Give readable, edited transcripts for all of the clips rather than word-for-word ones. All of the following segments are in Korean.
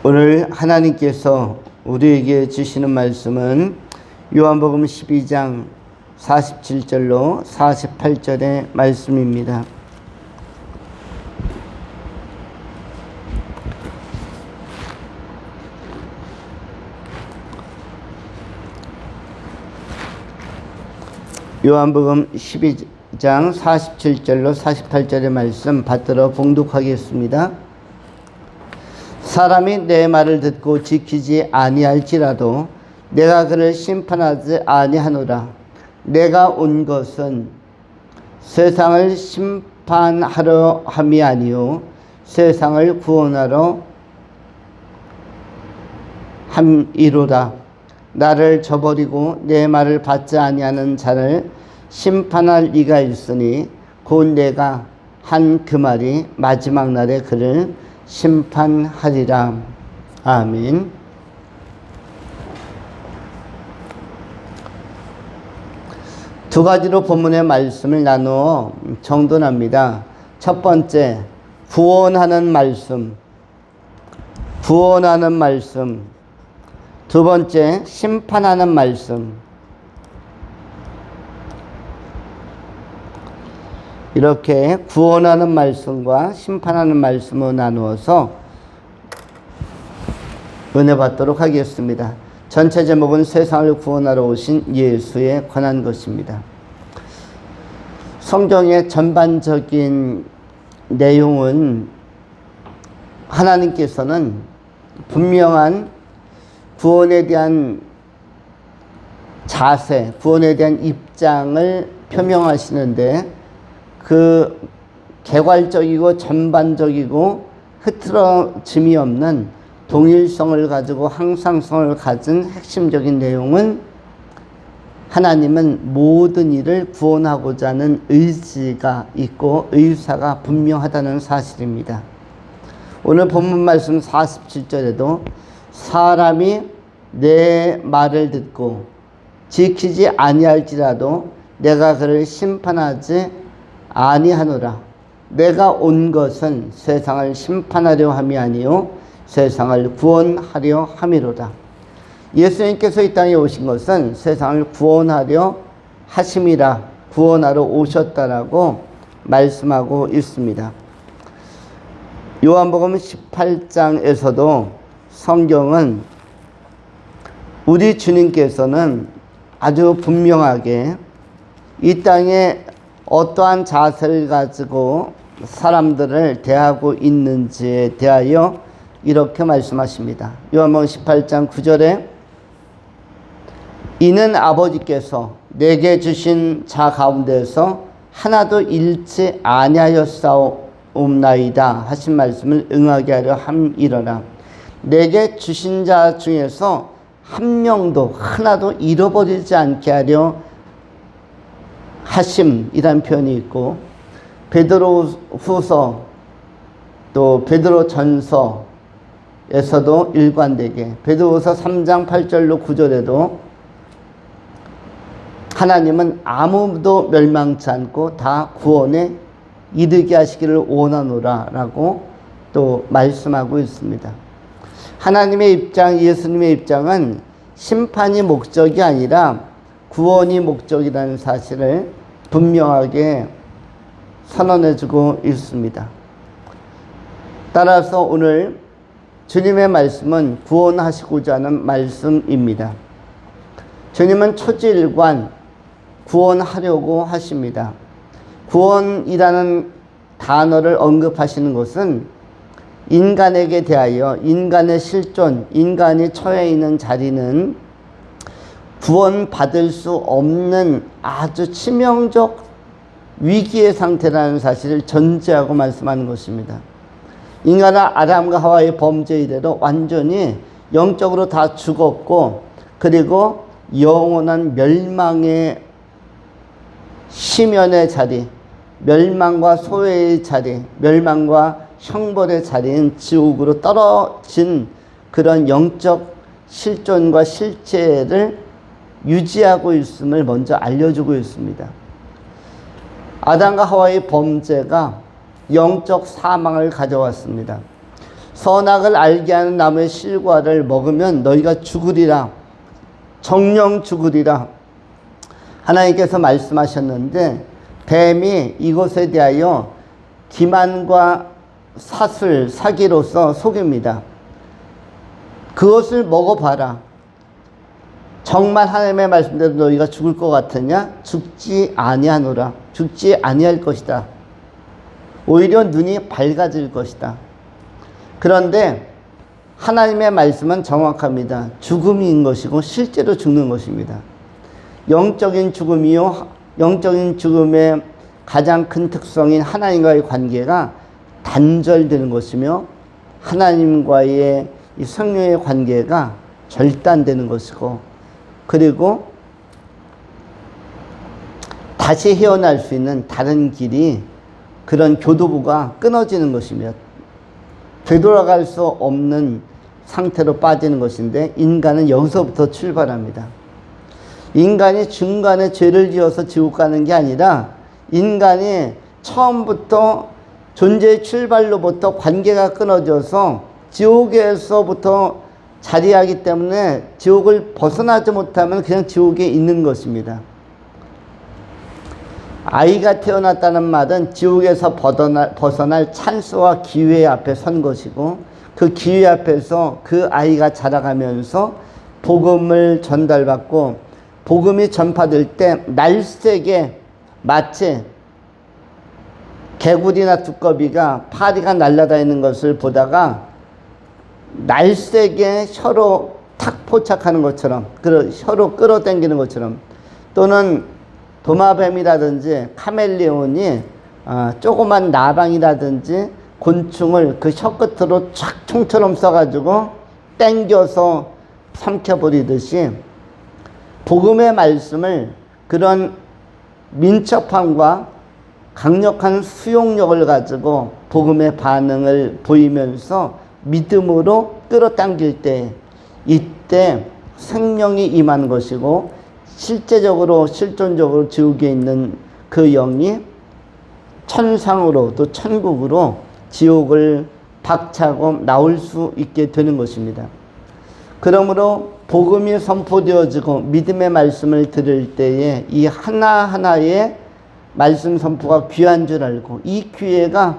오늘 하나님께서 우리에게 주시는 말씀은 요한복음 12장 47절로 48절의 말씀입니다. 요한복음 12장 47절로 48절의 말씀 받들어 봉독하겠습니다. 사람이 내 말을 듣고 지키지 아니할지라도 내가 그를 심판하지 아니하노라. 내가 온 것은 세상을 심판하려 함이 아니요 세상을 구원하려 함이로라. 나를 저버리고 내 말을 받지 아니하는 자를 심판할 이가 있으니 곧 내가 한 그 말이 마지막 날에 그를 심판하리라. 아멘. 두 가지로 본문의 말씀을 나누어 정돈합니다. 첫 번째, 구원하는 말씀. 구원하는 말씀. 두 번째, 심판하는 말씀. 이렇게 구원하는 말씀과 심판하는 말씀을 나누어서 은혜 받도록 하겠습니다. 전체 제목은 세상을 구원하러 오신 예수에 관한 것입니다. 성경의 전반적인 내용은 하나님께서는 분명한 구원에 대한 자세, 구원에 대한 입장을 표명하시는데 그 개괄적이고 전반적이고 흐트러짐이 없는 동일성을 가지고 항상성을 가진 핵심적인 내용은 하나님은 모든 일을 구원하고자 하는 의지가 있고 의사가 분명하다는 사실입니다. 오늘 본문 말씀 47절에도 사람이 내 말을 듣고 지키지 아니할지라도 내가 그를 심판하지 아니하노라. 내가 온 것은 세상을 심판하려 함이 아니요 세상을 구원하려 함이로다. 예수님께서 이 땅에 오신 것은 세상을 구원하려 하심이라, 구원하러 오셨다라고 말씀하고 있습니다. 요한복음 18장에서도 성경은 우리 주님께서는 아주 분명하게 이 땅에 어떠한 자세를 가지고 사람들을 대하고 있는지에 대하여 이렇게 말씀하십니다. 요한복음 18장 9절에 이는 아버지께서 내게 주신 자 가운데서 하나도 잃지 아니하였사옵나이다 하신 말씀을 응하게 하려 함이러라. 내게 주신 자 중에서 한 명도 하나도 잃어버리지 않게 하려 하심이란 표현이 있고, 베드로후서 또 베드로전서에서도 일관되게 베드로후서 3장 8절로 9절에도 하나님은 아무도 멸망치 않고 다 구원에 이르게 하시기를 원하노라 라고 또 말씀하고 있습니다. 하나님의 입장, 예수님의 입장은 심판이 목적이 아니라 구원이 목적이라는 사실을 분명하게 선언해주고 있습니다. 따라서 오늘 주님의 말씀은 구원하시고자 하는 말씀입니다. 주님은 초지일관 구원하려고 하십니다. 구원이라는 단어를 언급하시는 것은 인간에게 대하여 인간의 실존, 인간이 처해 있는 자리는 구원받을 수 없는 아주 치명적 위기의 상태라는 사실을 전제하고 말씀하는 것입니다. 인간은 아담과 하와의 범죄 이래로 완전히 영적으로 다 죽었고, 그리고 영원한 멸망의 심연의 자리, 멸망과 소외의 자리, 멸망과 형벌의 자리인 지옥으로 떨어진 그런 영적 실존과 실체를 유지하고 있음을 먼저 알려주고 있습니다. 아담과 하와의 범죄가 영적 사망을 가져왔습니다. 선악을 알게 하는 나무의 실과를 먹으면 너희가 죽으리라. 정령 죽으리라. 하나님께서 말씀하셨는데 뱀이 이것에 대하여 기만과 사슬, 사기로서 속입니다. 그것을 먹어봐라. 정말 하나님의 말씀대로 너희가 죽을 것 같으냐? 죽지 아니하노라. 죽지 아니할 것이다. 오히려 눈이 밝아질 것이다. 그런데 하나님의 말씀은 정확합니다. 죽음인 것이고 실제로 죽는 것입니다. 영적인 죽음이요, 영적인 죽음의 가장 큰 특성인 하나님과의 관계가 단절되는 것이며 하나님과의 이 성령의 관계가 절단되는 것이고, 그리고 다시 헤어날 수 있는 다른 길이, 그런 교두보가 끊어지는 것이며 되돌아갈 수 없는 상태로 빠지는 것인데, 인간은 여기서부터 출발합니다. 인간이 중간에 죄를 지어서 지옥 가는 게 아니라 인간이 처음부터 존재의 출발로부터 관계가 끊어져서 지옥에서부터 자리하기 때문에 지옥을 벗어나지 못하면 그냥 지옥에 있는 것입니다. 아이가 태어났다는 말은 지옥에서 벗어날 찬스와 기회 앞에 선 것이고, 그 기회 앞에서 그 아이가 자라가면서 복음을 전달받고, 복음이 전파될 때 날쌔게 마치 개구리나 두꺼비가 파리가 날아다니는 것을 보다가 날쌔게 혀로 탁 포착하는 것처럼, 혀로 끌어당기는 것처럼, 또는 도마뱀이라든지 카멜레온이 조그만 나방이라든지 곤충을 그 혀끝으로 촥 총처럼 써가지고 당겨서 삼켜버리듯이, 복음의 말씀을 그런 민첩함과 강력한 수용력을 가지고 복음의 반응을 보이면서 믿음으로 끌어당길 때, 이때 생명이 임한 것이고, 실제적으로 실존적으로 지옥에 있는 그 영이 천상으로 또 천국으로 지옥을 박차고 나올 수 있게 되는 것입니다. 그러므로 복음이 선포되어지고 믿음의 말씀을 들을 때에 이 하나하나의 말씀 선포가 귀한 줄 알고, 이 기회가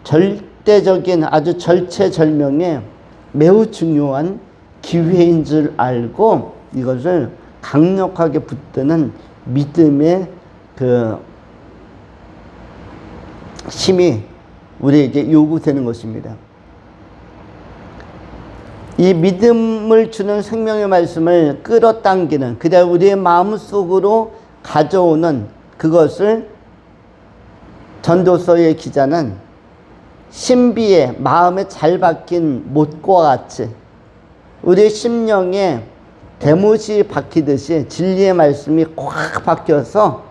절대적인 아주 절체절명의 매우 중요한 기회인 줄 알고 이것을 강력하게 붙드는 믿음의 그 힘이 우리에게 요구되는 것입니다. 이 믿음을 주는 생명의 말씀을 끌어당기는, 그냥 우리의 마음속으로 가져오는 그것을 전도서의 기자는 신비의 마음에 잘 박힌 못과 같이 우리의 심령에 대못이 박히듯이 진리의 말씀이 꽉 박혀서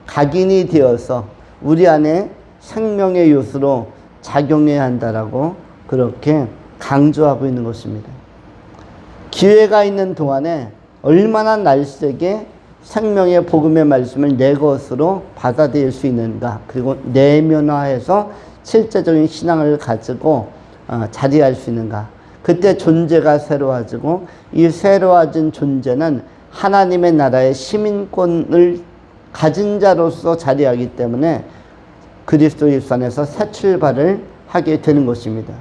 각인이 되어서 우리 안에 생명의 요소로 작용해야 한다라고 그렇게 강조하고 있는 것입니다. 기회가 있는 동안에 얼마나 날쌔게 생명의 복음의 말씀을 내 것으로 받아들일 수 있는가, 그리고 내면화해서 실제적인 신앙을 가지고 자리할 수 있는가. 그때 존재가 새로워지고, 이 새로워진 존재는 하나님의 나라의 시민권을 가진 자로서 자리하기 때문에 그리스도 예수 안에서 새 출발을 하게 되는 것입니다.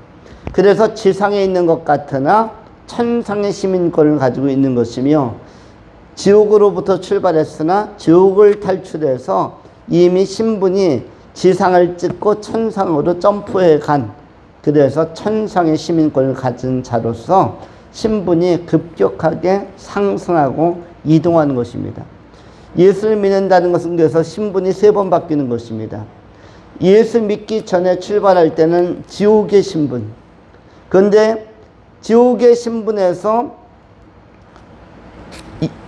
그래서 지상에 있는 것 같으나 천상의 시민권을 가지고 있는 것이며, 지옥으로부터 출발했으나 지옥을 탈출해서 이미 신분이 지상을 찍고 천상으로 점프해 간, 그래서 천상의 시민권을 가진 자로서 신분이 급격하게 상승하고 이동하는 것입니다. 예수를 믿는다는 것은 그래서 신분이 3번 바뀌는 것입니다. 예수 믿기 전에 출발할 때는 지옥의 신분. 그런데 지옥의 신분에서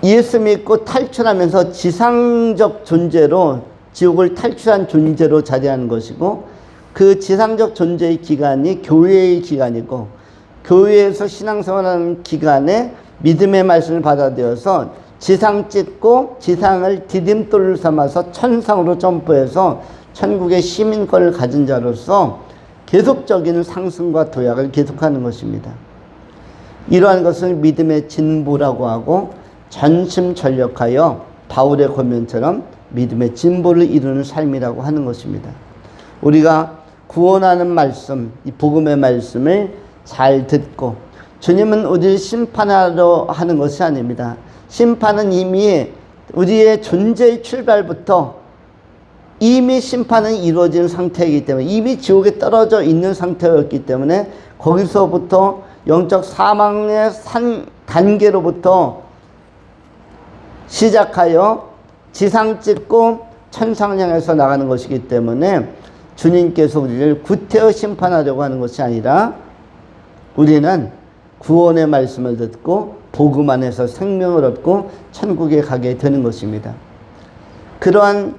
예수 믿고 탈출하면서 지상적 존재로, 지옥을 탈출한 존재로 자리하는 것이고, 그 지상적 존재의 기간이 교회의 기간이고, 교회에서 신앙생활하는 기간에 믿음의 말씀을 받아들여서 지상 찍고 지상을 디딤돌을 삼아서 천상으로 점프해서 천국의 시민권을 가진 자로서 계속적인 상승과 도약을 계속하는 것입니다. 이러한 것을 믿음의 진보라고 하고 전심전력하여 바울의 권면처럼 믿음의 진보를 이루는 삶이라고 하는 것입니다. 우리가 구원하는 말씀, 이 복음의 말씀을 잘 듣고, 주님은 우리를 심판하러 하는 것이 아닙니다. 심판은 이미 우리의 존재의 출발부터 이미 심판은 이루어진 상태이기 때문에, 이미 지옥에 떨어져 있는 상태였기 때문에 거기서부터 영적 사망의 단계로부터 시작하여 지상 찍고 천상 향해서 나가는 것이기 때문에 주님께서 우리를 구태여 심판하려고 하는 것이 아니라 우리는 구원의 말씀을 듣고 복음 안에서 생명을 얻고 천국에 가게 되는 것입니다. 그러한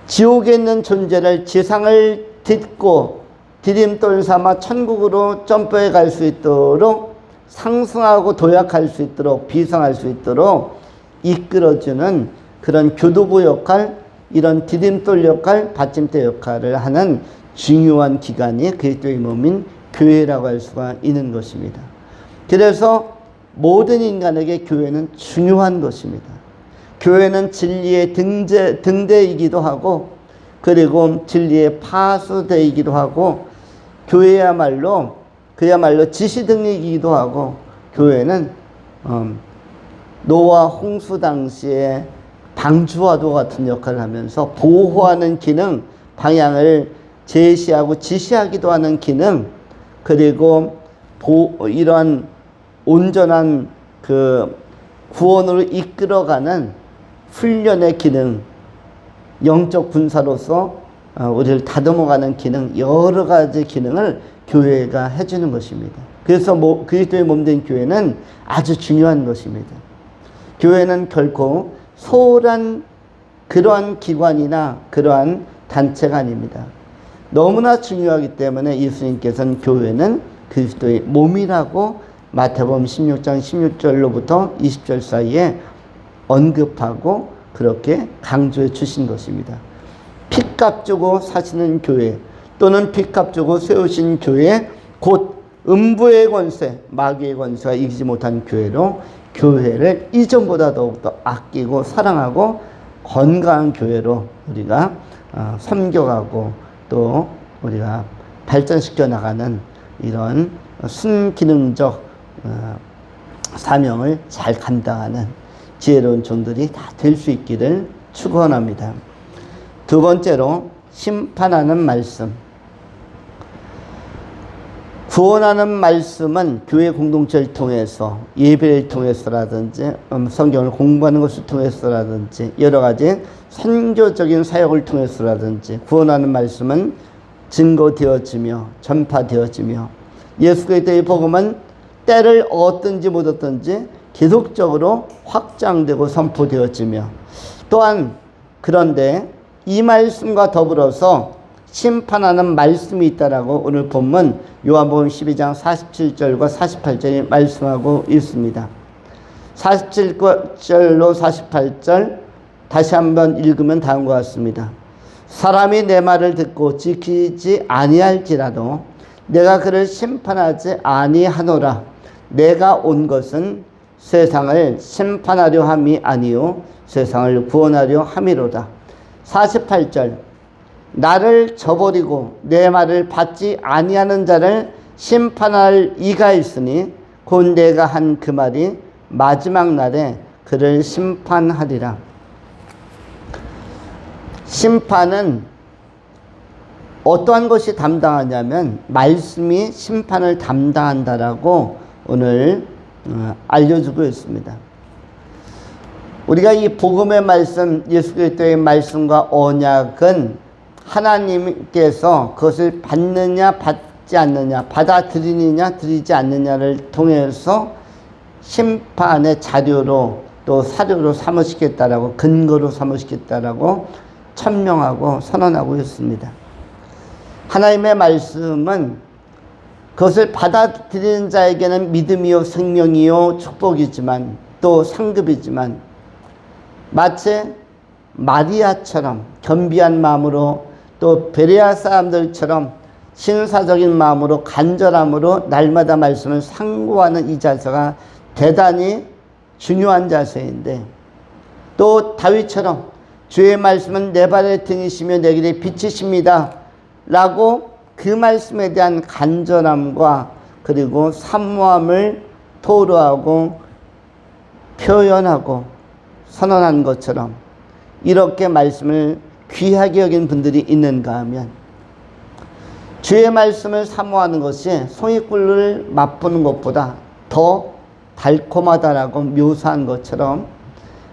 지옥에 있는 존재를 지상을 딛고 디딤돌 삼아 천국으로 점프해 갈 수 있도록 상승하고 도약할 수 있도록 비상할 수 있도록 이끌어주는 그런 교도부 역할, 이런 디딤돌 역할, 받침대 역할을 하는 중요한 기관이 그리스도의 몸인 교회라고 할 수가 있는 것입니다. 그래서 모든 인간에게 교회는 중요한 것입니다. 교회는 진리의 등대이기도 하고, 그리고 진리의 파수대이기도 하고, 교회야말로 그야말로 지시등이기도 하고, 교회는 노아 홍수 당시에 방주와도 같은 역할을 하면서 보호하는 기능, 방향을 제시하고 지시하기도 하는 기능, 그리고 이러한 온전한 그 구원으로 이끌어가는 훈련의 기능, 영적 군사로서 우리를 다듬어가는 기능, 여러 가지 기능을 교회가 해주는 것입니다. 그래서 그리스도의 몸된 교회는 아주 중요한 것입니다. 교회는 결코 소홀한 그러한 기관이나 그러한 단체가 아닙니다. 너무나 중요하기 때문에 예수님께서는 교회는 그리스도의 몸이라고 마태복음 16장 16절로부터 20절 사이에 언급하고 그렇게 강조해 주신 것입니다. 핏값 주고 사시는 교회, 또는 핏값 주고 세우신 교회, 곧 음부의 권세, 마귀의 권세가 이기지 못한 교회로, 교회를 이전보다 더욱더 아끼고 사랑하고 건강한 교회로 우리가 섬겨가고 또 우리가 발전시켜 나가는 이런 순기능적 사명을 잘 감당하는 지혜로운 종들이 다 될 수 있기를 축원합니다. 두 번째로 심판하는 말씀. 구원하는 말씀은 교회 공동체를 통해서, 예배를 통해서라든지 성경을 공부하는 것을 통해서라든지 여러 가지 선교적인 사역을 통해서라든지 구원하는 말씀은 증거되어지며 전파되어지며, 예수 그리스도의 복음은 때를 얻든지 못 얻든지 계속적으로 확장되고 선포되어지며, 또한 그런데 이 말씀과 더불어서 심판하는 말씀이 있다라고 오늘 본문 요한복음 12장 47절과 48절이 말씀하고 있습니다. 47절로 48절 다시 한번 읽으면 다음과 같습니다. 사람이 내 말을 듣고 지키지 아니할지라도 내가 그를 심판하지 아니하노라. 내가 온 것은 세상을 심판하려 함이 아니요 세상을 구원하려 함이로다. 48절 나를 저버리고 내 말을 받지 아니하는 자를 심판할 이가 있으니 곧 내가 한 그 말이 마지막 날에 그를 심판하리라. 심판은 어떠한 것이 담당하냐면 말씀이 심판을 담당한다라고 오늘 알려주고 있습니다. 우리가 이 복음의 말씀, 예수 그리스도의 말씀과 언약은 하나님께서 그것을 받느냐 받지 않느냐, 받아들이느냐 드리지 않느냐를 통해서 심판의 자료로 또 사료로 삼으시겠다라고, 근거로 삼으시겠다라고 천명하고 선언하고 있습니다. 하나님의 말씀은 그것을 받아들이는 자에게는 믿음이요 생명이요 축복이지만 또 상급이지만, 마치 마리아처럼 겸비한 마음으로 또 베레아 사람들처럼 신사적인 마음으로 간절함으로 날마다 말씀을 상고하는 이 자세가 대단히 중요한 자세인데, 또 다윗처럼 주의 말씀은 내 발의 등이시며 내 길의 빛이십니다 라고 그 말씀에 대한 간절함과 그리고 사모함을 토로하고 표현하고 선언한 것처럼 이렇게 말씀을 귀하게 여긴 분들이 있는가 하면, 주의 말씀을 사모하는 것이 송이꿀을 맛보는 것보다 더 달콤하다라고 묘사한 것처럼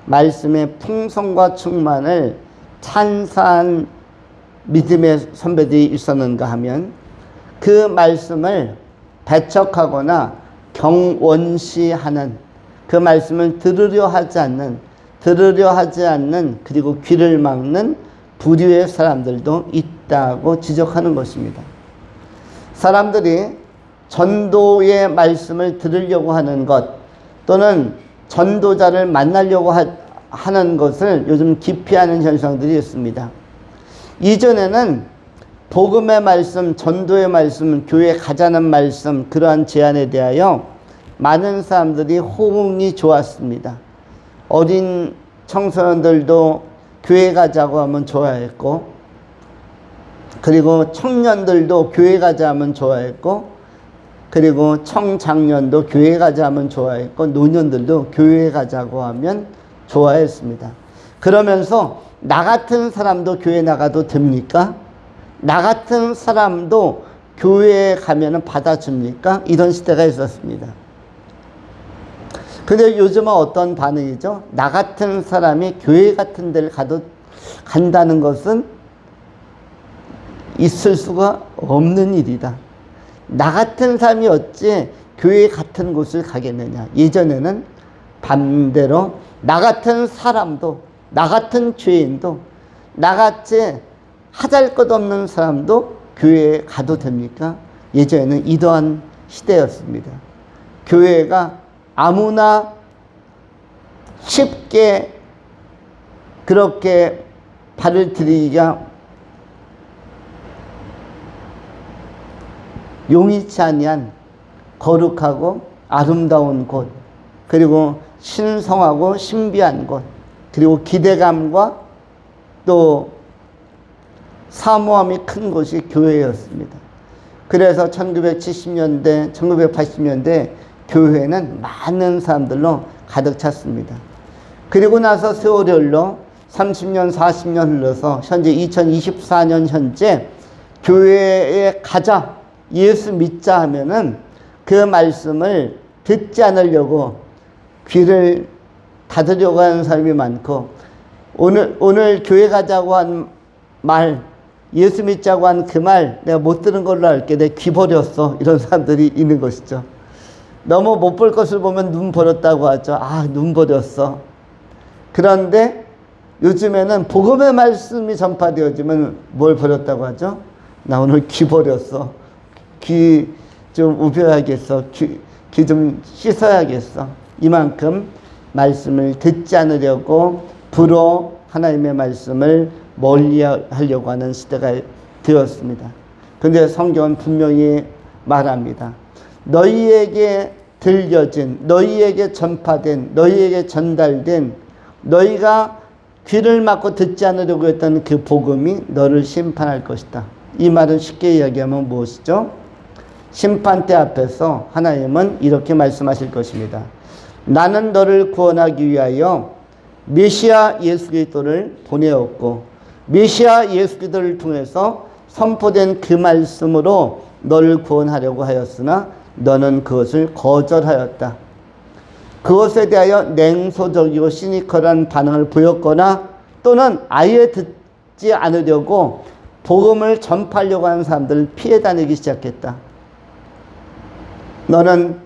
말씀의 풍성과 충만을 찬사한 믿음의 선배들이 있었는가 하면, 그 말씀을 배척하거나 경원시하는, 그 말씀을 들으려 하지 않는 그리고 귀를 막는 부류의 사람들도 있다고 지적하는 것입니다. 사람들이 전도의 말씀을 들으려고 하는 것, 또는 전도자를 만나려고 하는 것을 요즘 기피하는 현상들이 있습니다. 이전에는 복음의 말씀, 전도의 말씀, 교회에 가자는 말씀, 그러한 제안에 대하여 많은 사람들이 호응이 좋았습니다. 어린 청소년들도 교회 가자고 하면 좋아했고, 그리고 청년들도 교회 가자 하면 좋아했고, 그리고 청장년도 교회 가자 하면 좋아했고, 노년들도 교회 가자고 하면 좋아했습니다. 그러면서 나 같은 사람도 교회 나가도 됩니까? 나 같은 사람도 교회에 가면 받아줍니까? 이런 시대가 있었습니다. 근데 요즘은 어떤 반응이죠? 나 같은 사람이 교회 같은 데를 간다는 것은 있을 수가 없는 일이다. 나 같은 사람이 어찌 교회 같은 곳을 가겠느냐. 예전에는 반대로 나 같은 사람도, 나 같은 죄인도, 나같이 하잘것없는 사람도 교회에 가도 됩니까? 예전에는 이러한 시대였습니다. 교회가 아무나 쉽게 그렇게 발을 들이기가 용이치 아니한 거룩하고 아름다운 곳, 그리고 신성하고 신비한 곳, 그리고 기대감과 또 사모함이 큰 곳이 교회였습니다. 그래서 1970년대, 1980년대 교회는 많은 사람들로 가득 찼습니다. 그리고 나서 세월이 흘러 30년, 40년 흘러서 현재 2024년 현재 교회에 가자, 예수 믿자 하면은 그 말씀을 듣지 않으려고 귀를 닫으려고 하는 사람이 많고, 오늘 교회 가자고 한 말, 예수 믿자고 한 그 말 내가 못 들은 걸로 알게 내 귀 버렸어, 이런 사람들이 있는 것이죠. 너무 못 볼 것을 보면 눈 버렸다고 하죠. 아, 눈 버렸어. 그런데 요즘에는 복음의 말씀이 전파되어지면 뭘 버렸다고 하죠? 나 오늘 귀 버렸어. 귀 좀 우벼야겠어. 귀 좀 씻어야겠어. 이만큼 말씀을 듣지 않으려고 불어 하나님의 말씀을 멀리 하려고 하는 시대가 되었습니다. 그런데 성경은 분명히 말합니다. 너희에게 들려진, 너희에게 전파된, 너희에게 전달된, 너희가 귀를 막고 듣지 않으려고 했던 그 복음이 너를 심판할 것이다. 이 말은 쉽게 이야기하면 무엇이죠? 심판대 앞에서 하나님은 이렇게 말씀하실 것입니다. 나는 너를 구원하기 위하여 메시아 예수 그리스도를 보내었고, 메시아 예수 그리스도를 통해서 선포된 그 말씀으로 너를 구원하려고 하였으나 너는 그것을 거절하였다. 그것에 대하여 냉소적이고 시니컬한 반응을 보였거나, 또는 아예 듣지 않으려고 복음을 전파하려고 하는 사람들을 피해 다니기 시작했다. 너는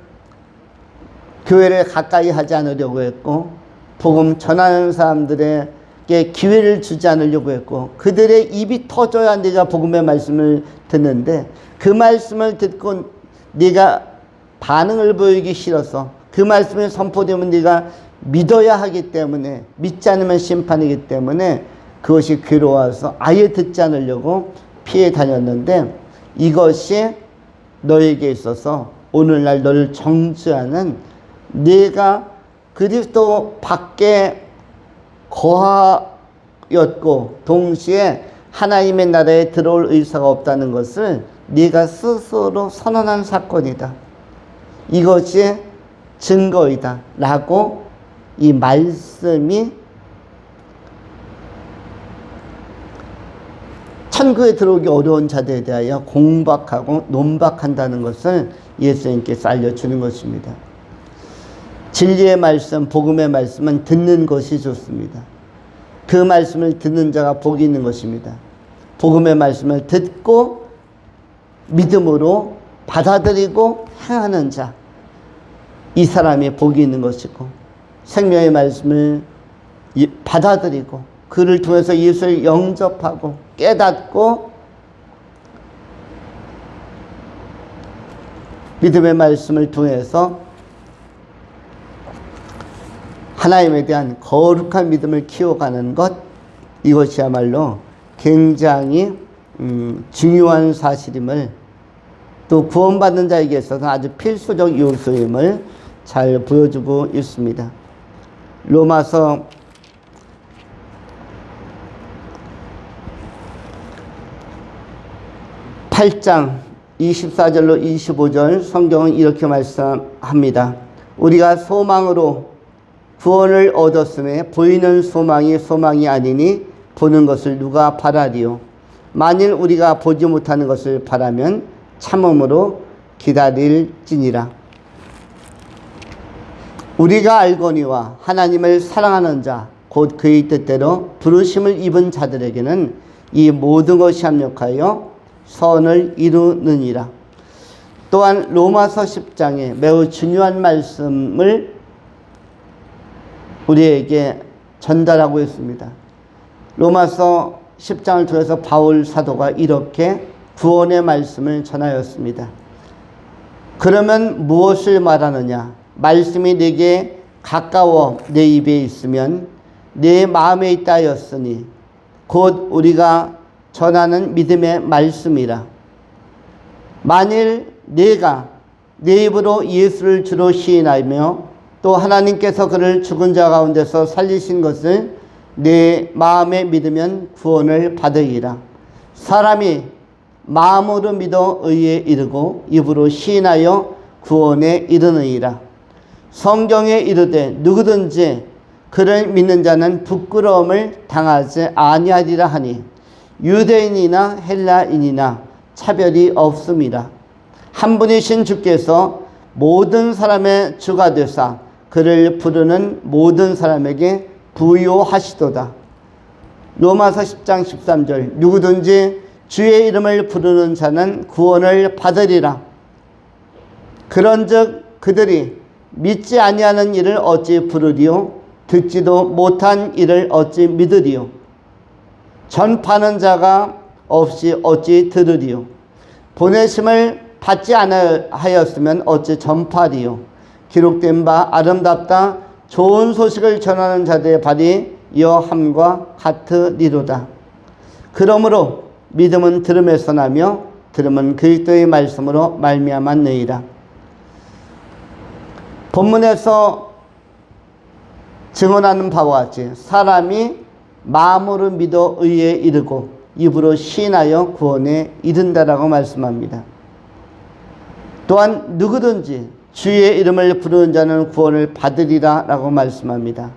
교회를 가까이 하지 않으려고 했고, 복음 전하는 사람들에게 기회를 주지 않으려고 했고, 그들의 입이 터져야 네가 복음의 말씀을 듣는데, 그 말씀을 듣고 네가 반응을 보이기 싫어서, 그 말씀이 선포되면 네가 믿어야 하기 때문에, 믿지 않으면 심판이기 때문에 그것이 괴로워서 아예 듣지 않으려고 피해 다녔는데, 이것이 너에게 있어서 오늘날 너를 정죄하는 네가 그리스도 밖에 거하였고 동시에 하나님의 나라에 들어올 의사가 없다는 것을 네가 스스로 선언한 사건이다. 이것이 증거이다. 라고 이 말씀이 천국에 들어오기 어려운 자들에 대하여 공박하고 논박한다는 것을 예수님께서 알려주는 것입니다. 진리의 말씀, 복음의 말씀은 듣는 것이 좋습니다. 그 말씀을 듣는 자가 복이 있는 것입니다. 복음의 말씀을 듣고 믿음으로 받아들이고 행하는 자, 이 사람이 복이 있는 것이고, 생명의 말씀을 받아들이고 그를 통해서 예수를 영접하고 깨닫고 믿음의 말씀을 통해서 하나님에 대한 거룩한 믿음을 키워가는 것, 이것이야말로 굉장히 중요한 사실임을, 또 구원받는 자에게 있어서 아주 필수적 요소임을 잘 보여주고 있습니다. 로마서 8장 24절로 25절 성경은 이렇게 말씀합니다. 우리가 소망으로 구원을 얻었음에 보이는 소망이 소망이 아니니 보는 것을 누가 바라리요. 만일 우리가 보지 못하는 것을 바라면 참음으로 기다릴지니라. 우리가 알거니와 하나님을 사랑하는 자 곧 그의 뜻대로 부르심을 입은 자들에게는 이 모든 것이 합력하여 선을 이루느니라. 또한 로마서 10장에 매우 중요한 말씀을 우리에게 전달하고 있습니다. 로마서 10장을 통해서 바울 사도가 이렇게 구원의 말씀을 전하였습니다. 그러면 무엇을 말하느냐? 말씀이 내게 가까워 내 입에 있으면 내 마음에 있다 하였으니 곧 우리가 전하는 믿음의 말씀이라. 만일 내가 내 입으로 예수를 주로 시인하며 또 하나님께서 그를 죽은 자 가운데서 살리신 것을 내 마음에 믿으면 구원을 받으리라. 사람이 마음으로 믿어 의에 이르고 입으로 시인하여 구원에 이르느니라. 성경에 이르되 누구든지 그를 믿는 자는 부끄러움을 당하지 아니하리라 하니 유대인이나 헬라인이나 차별이 없음이라. 한 분이신 주께서 모든 사람의 주가 되사 그를 부르는 모든 사람에게 부요하시도다. 로마서 10장 13절 누구든지 주의 이름을 부르는 자는 구원을 받으리라. 그런즉 그들이 믿지 아니하는 일을 어찌 부르리요 듣지도 못한 일을 어찌 믿으리요 전파하는 자가 없이 어찌 들으리요 보내심을 받지 않았으면 어찌 전파하리요 기록된 바 아름답다 좋은 소식을 전하는 자들의 발이 여함과 같으리로다. 그러므로 믿음은 들음에서 나며 들음은 그리스도의 말씀으로 말미암았느니라. 본문에서 증언하는 바와 같이 사람이 마음으로 믿어 의에 이르고 입으로 시인하여 구원에 이른다라고 말씀합니다. 또한 누구든지 주의 이름을 부르는 자는 구원을 받으리라 라고 말씀합니다.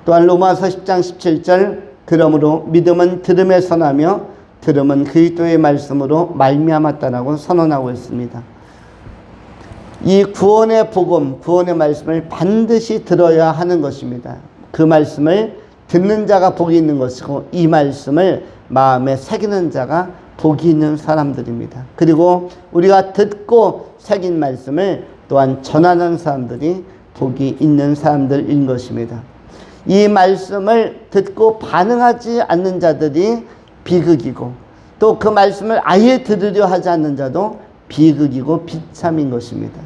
또한 로마서 10장 17절 그러므로 믿음은 들음에서 나며 들음은 그리스도의 말씀으로 말미암았다라고 선언하고 있습니다. 이 구원의 복음, 구원의 말씀을 반드시 들어야 하는 것입니다. 그 말씀을 듣는 자가 복이 있는 것이고 이 말씀을 마음에 새기는 자가 복이 있는 사람들입니다. 그리고 우리가 듣고 새긴 말씀을 또한 전하는 사람들이 복이 있는 사람들인 것입니다. 이 말씀을 듣고 반응하지 않는 자들이 비극이고 또 그 말씀을 아예 들으려 하지 않는 자도 비극이고 비참인 것입니다.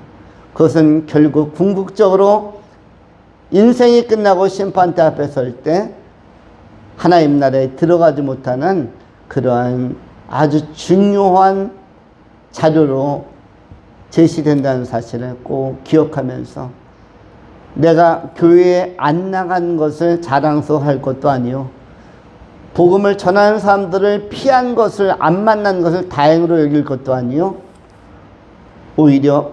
그것은 결국 궁극적으로 인생이 끝나고 심판대 앞에 설 때 하나님 나라에 들어가지 못하는 그러한 아주 중요한 자료로 제시된다는 사실을 꼭 기억하면서 내가 교회에 안 나간 것을 자랑스러워할 것도 아니요, 복음을 전하는 사람들을 피한 것을, 안 만난 것을 다행으로 여길 것도 아니요, 오히려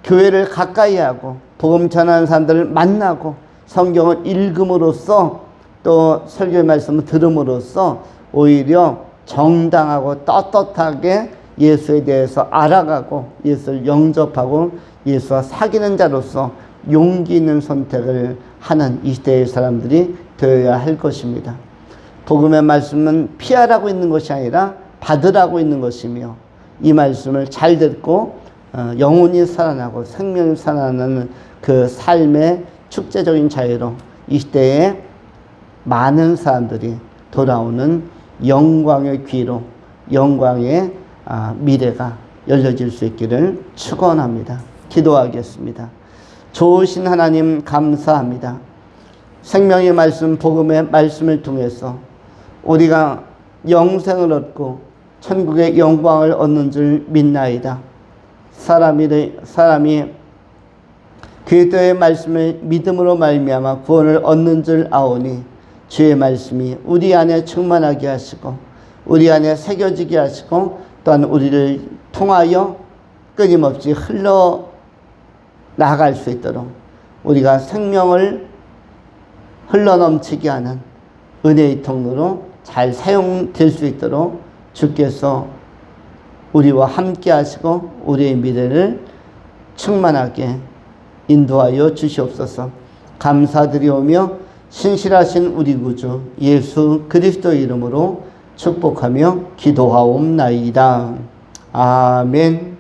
교회를 가까이 하고 복음 전하는 사람들을 만나고 성경을 읽음으로써 또 설교의 말씀을 들음으로써 오히려 정당하고 떳떳하게 예수에 대해서 알아가고 예수를 영접하고 예수와 사귀는 자로서 용기 있는 선택을 하는 이 시대의 사람들이 되어야 할 것입니다. 복음의 말씀은 피하라고 있는 것이 아니라 받으라고 있는 것이며, 이 말씀을 잘 듣고 영혼이 살아나고 생명이 살아나는 그 삶의 축제적인 자유로 이 시대에 많은 사람들이 돌아오는 영광의 귀로 영광의 미래가 열려질 수 있기를 축원합니다. 기도하겠습니다. 좋으신 하나님 감사합니다. 생명의 말씀, 복음의 말씀을 통해서 우리가 영생을 얻고 천국의 영광을 얻는 줄 믿나이다. 사람이 그리스도의 말씀을 믿음으로 말미암아 구원을 얻는 줄 아오니 주의 말씀이 우리 안에 충만하게 하시고 우리 안에 새겨지게 하시고 또한 우리를 통하여 끊임없이 흘러 나아갈 수 있도록 우리가 생명을 흘러넘치게 하는 은혜의 통로로 잘 사용될 수 있도록 주께서 우리와 함께 하시고 우리의 미래를 충만하게 인도하여 주시옵소서. 감사드리오며 신실하신 우리 구주 예수 그리스도의 이름으로 축복하며 기도하옵나이다. 아멘.